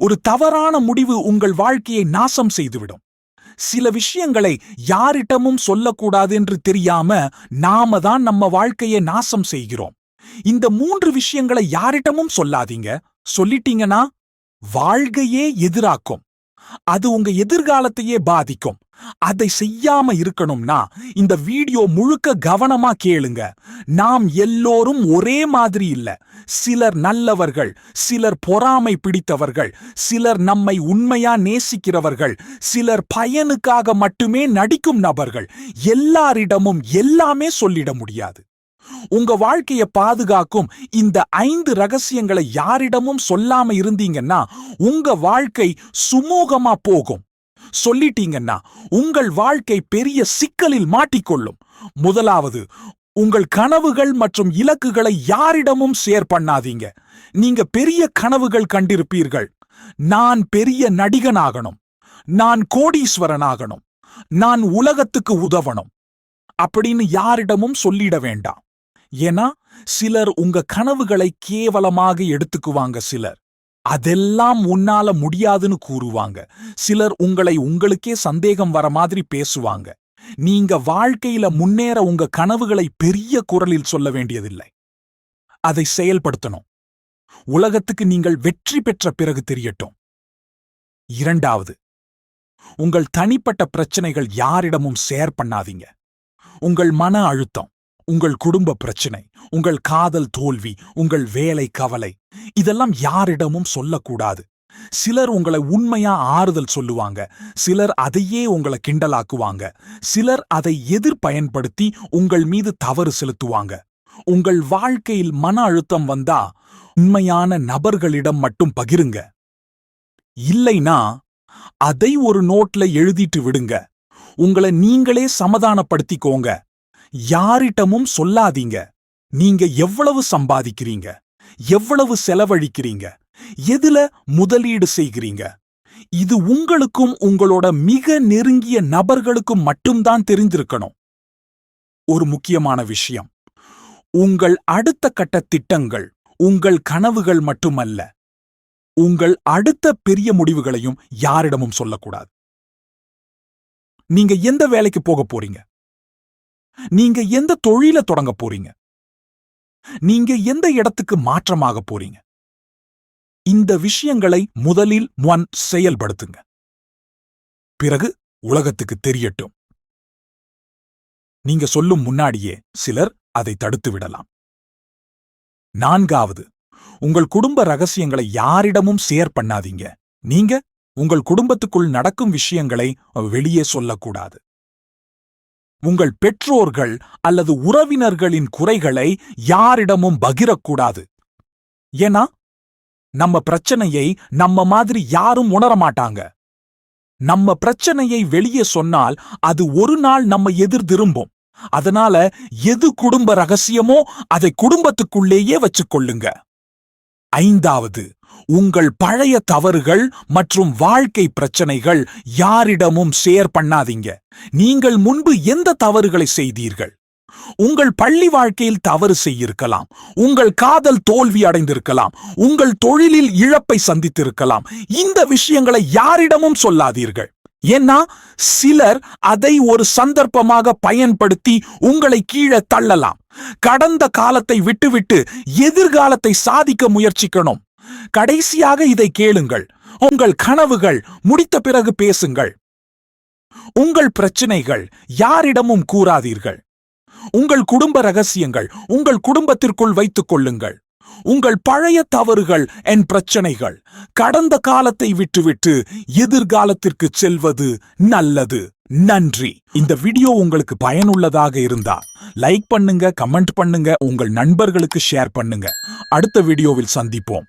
ஒரு தவறான முடிவு உங்கள் வாழ்க்கையை நாசம் செய்துவிடும். சில விஷயங்களை யாரிடமும் சொல்லக்கூடாது என்று தெரியாம நாம தான் நம்ம வாழ்க்கையை நாசம் செய்கிறோம். இந்த 3 விஷயங்களை யாரிடமும் சொல்லாதீங்க. சொல்லிட்டீங்கன்னா வாழ்க்கையே எதிராக்கும். அது உங்க எதிர்காலத்தையே பாதிக்கும். அதை செய்யாம இருக்கணும்னா இந்த வீடியோ முழுக்க கவனமா கேளுங்க. நாம் எல்லோரும் ஒரே மாதிரி இல்ல. சிலர் நல்லவர்கள், சிலர் பொறாமை பிடித்தவர்கள், சிலர் நம்மை உண்மையா நேசிக்கிறவர்கள், சிலர் பயனுக்காக மட்டுமே நடிக்கும் நபர்கள். எல்லாரிடமும் எல்லாமே சொல்லிட முடியாது. உங்க வாழ்க்கையை பாதுகாக்கும் இந்த 5 ரகசியங்களை யாரிடமும் சொல்லாம இருந்தீங்கன்னா உங்க வாழ்க்கை சுமூகமா போகும். சொல்லிட்டீங்கன்னா உங்கள் வாழ்க்கை பெரிய சிக்கலில் மாட்டிக்கொள்ளும். முதலாவது, உங்கள் கனவுகள் மற்றும் இலக்குகளை யாரிடமும் ஷேர் பண்ணாதீங்க. நீங்க பெரிய கனவுகள் கண்டிருப்பீர்கள். நான் பெரிய நடிகனாகணும், நான் கோடீஸ்வரனாகணும், நான் உலகத்துக்கு உதவணும் அப்படின்னு யாரிடமும் சொல்லிட வேண்டாம். ஏன்னா சிலர் உங்க கனவுகளை கேவலமாக எடுத்துக்குவாங்க. சிலர் அதெல்லாம் உன்னால முடியாதுன்னு கூறுவாங்க. சிலர் உங்களை உங்களுக்கே சந்தேகம் வர மாதிரி பேசுவாங்க. நீங்க வாழ்க்கையில முன்னேற உங்க கனவுகளை பெரிய குரலில் சொல்ல வேண்டியதில்லை. அதை செயல்படுத்தணும். உலகத்துக்கு நீங்கள் வெற்றி பெற்ற பிறகு தெரியட்டும். இரண்டாவது, உங்கள் தனிப்பட்ட பிரச்சனைகள் யாரிடமும் ஷேர் பண்ணாதீங்க. உங்கள் மன அழுத்தம், உங்கள் குடும்ப பிரச்சனை, உங்கள் காதல் தோல்வி, உங்கள் வேலை கவலை, இதெல்லாம் யாரிடமும் சொல்லக்கூடாது. சிலர் உங்களை உண்மையா ஆறுதல் சொல்லுவாங்க. சிலர் அதையே உங்களை கிண்டலாக்குவாங்க. சிலர் அதை பயன்படுத்தி உங்கள் மீது தவறு செலுத்துவாங்க. உங்கள் வாழ்க்கையில் மன அழுத்தம் வந்தா உண்மையான நபர்களிடம் மட்டும் பகிருங்க. இல்லைனா அதை ஒரு நோட்ல எழுதிட்டு விடுங்க. உங்களை நீங்களே சமாதானப்படுத்திக்கோங்க. யாரிடமும் சொல்லாதீங்க. நீங்க எவ்வளவு சம்பாதிக்கிறீங்க, எவ்வளவு செலவழிக்கிறீங்க, எதுல முதலீடு செய்கிறீங்க, இது உங்களுக்கும் உங்களோட மிக நெருங்கிய நபர்களுக்கும் மட்டும்தான் தெரிந்திருக்கணும். ஒரு முக்கியமான விஷயம், உங்கள் அடுத்த கட்ட திட்டங்கள் உங்கள் கனவுகள் மட்டுமல்ல. உங்கள் அடுத்த பெரிய முடிவுகளையும் யாரிடமும் சொல்லக்கூடாது. நீங்க எந்த வேலைக்கு போக போறீங்க, நீங்க எந்த தொழில தொடங்க போறீங்க, நீங்க எந்த இடத்துக்கு மாற்றமாக போறீங்க, இந்த விஷயங்களை முதலில் செயல்படுத்துங்க. பிறகு உலகத்துக்கு தெரியட்டும். நீங்க சொல்லும் முன்னாடியே சிலர் அதை தடுத்து விடலாம். நான்காவது, உங்கள் குடும்ப ரகசியங்களை யாரிடமும் ஷேர் பண்ணாதீங்க. நீங்க உங்கள் குடும்பத்துக்குள் நடக்கும் விஷயங்களை வெளியே சொல்லக்கூடாது. உங்கள் பெற்றோர்கள் அல்லது உறவினர்களின் குறைகளை யாரிடமும் பகிரக்கூடாது. ஏன்னா நம்ம பிரச்சனையை நம்ம மாதிரி யாரும் உணரமாட்டாங்க. நம்ம பிரச்சனையை வெளியே சொன்னால் அது ஒரு நாள் நம்ம எதிர் திரும்பும். அதனால எது குடும்ப ரகசியமோ அதை குடும்பத்துக்குள்ளேயே வச்சுக்கொள்ளுங்க. ஐந்தாவது, உங்கள் பழைய தவறுகள் மற்றும் வாழ்க்கை பிரச்சனைகள் யாரிடமும் ஷேர் பண்ணாதீங்க. நீங்கள் முன்பு எந்த தவறுகளை செய்தீர்கள்? உங்கள் பள்ளி வாழ்க்கையில் தவறு செய்திருக்கலாம், உங்கள் காதல் தோல்வி அடைந்திருக்கலாம், உங்கள் தொழிலில் இழப்பை சந்தித்திருக்கலாம். இந்த விஷயங்களை யாரிடமும் சொல்லாதீர்கள். ஏன்னா சிலர் அதை ஒரு சந்தர்ப்பமாக பயன்படுத்தி உங்களை கீழே தள்ளலாம். கடந்த காலத்தை விட்டுவிட்டு எதிர்காலத்தை சாதிக்க முயற்சிக்கணும். கடைசியாக இதை கேளுங்கள். உங்கள் கனவுகள் முடித்த பிறகு பேசுங்கள். உங்கள் பிரச்சனைகள் யாரிடமும் கூறாதீர்கள். உங்கள் குடும்ப ரகசியங்கள் உங்கள் குடும்பத்திற்குள் வைத்துக் கொள்ளுங்கள். உங்கள் பழைய தவறுகள் என் பிரச்சனைகள், கடந்த காலத்தை விட்டுவிட்டு எதிர்காலத்திற்கு செல்வது நல்லது. நன்றி. இந்த வீடியோ உங்களுக்கு பயனுள்ளதாக இருந்தா லைக் பண்ணுங்க, கமெண்ட் பண்ணுங்க, உங்கள் நண்பர்களுக்கு ஷேர் பண்ணுங்க. அடுத்த வீடியோவில் சந்திப்போம்.